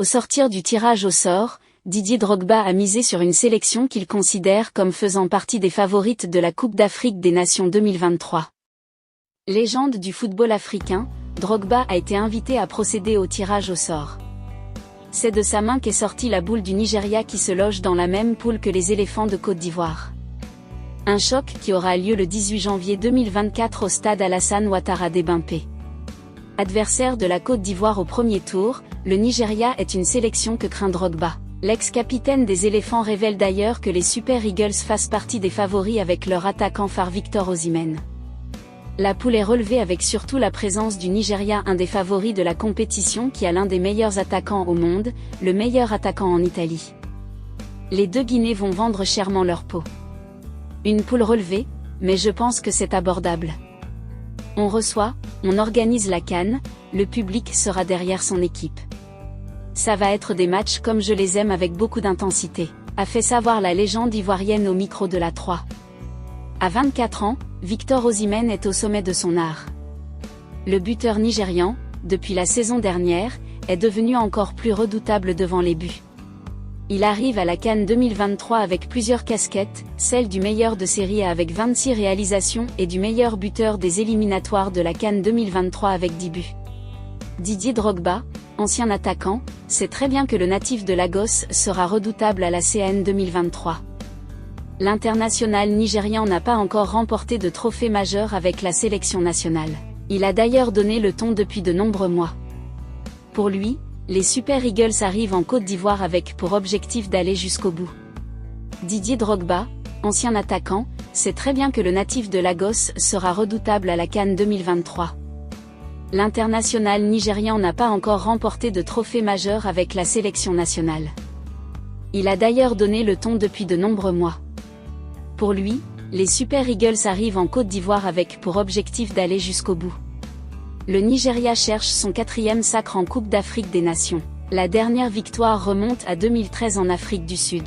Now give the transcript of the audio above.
Au sortir du tirage au sort, Didier Drogba a misé sur une sélection qu'il considère comme faisant partie des favorites de la Coupe d'Afrique des Nations 2023. Légende du football africain, Drogba a été invité à procéder au tirage au sort. C'est de sa main qu'est sortie la boule du Nigeria qui se loge dans la même poule que les éléphants de Côte d'Ivoire. Un choc qui aura lieu le 18 janvier 2024 au stade Alassane Ouattara d'Ebimpe. Adversaire de la Côte d'Ivoire au premier tour, le Nigeria est une sélection que craint Drogba. L'ex-capitaine des éléphants révèle d'ailleurs que les Super Eagles fassent partie des favoris avec leur attaquant phare Victor Osimhen. La poule est relevée avec surtout la présence du Nigeria, un des favoris de la compétition qui a l'un des meilleurs attaquants au monde, le meilleur attaquant en Italie. Les deux Guinées vont vendre chèrement leur peau. Une poule relevée, mais je pense que c'est abordable. On reçoit, on organise la CAN, le public sera derrière son équipe. Ça va être des matchs comme je les aime avec beaucoup d'intensité, a fait savoir la légende ivoirienne au micro de la 3. À 24 ans, Victor Osimhen est au sommet de son art. Le buteur nigérian, depuis la saison dernière, est devenu encore plus redoutable devant les buts. Il arrive à la CAN 2023 avec plusieurs casquettes, celle du meilleur de série A avec 26 réalisations et du meilleur buteur des éliminatoires de la CAN 2023 avec 10 buts. Didier Drogba, ancien attaquant, sait très bien que le natif de Lagos sera redoutable à la CAN 2023. L'international nigérian n'a pas encore remporté de trophée majeur avec la sélection nationale. Il a d'ailleurs donné le ton depuis de nombreux mois. Pour lui, les Super Eagles arrivent en Côte d'Ivoire avec pour objectif d'aller jusqu'au bout. Didier Drogba, ancien attaquant, sait très bien que le natif de Lagos sera redoutable à la CAN 2023. L'international nigérian n'a pas encore remporté de trophée majeur avec la sélection nationale. Il a d'ailleurs donné le ton depuis de nombreux mois. Pour lui, les Super Eagles arrivent en Côte d'Ivoire avec pour objectif d'aller jusqu'au bout. Le Nigeria cherche son 4e sacre en Coupe d'Afrique des Nations. La dernière victoire remonte à 2013 en Afrique du Sud.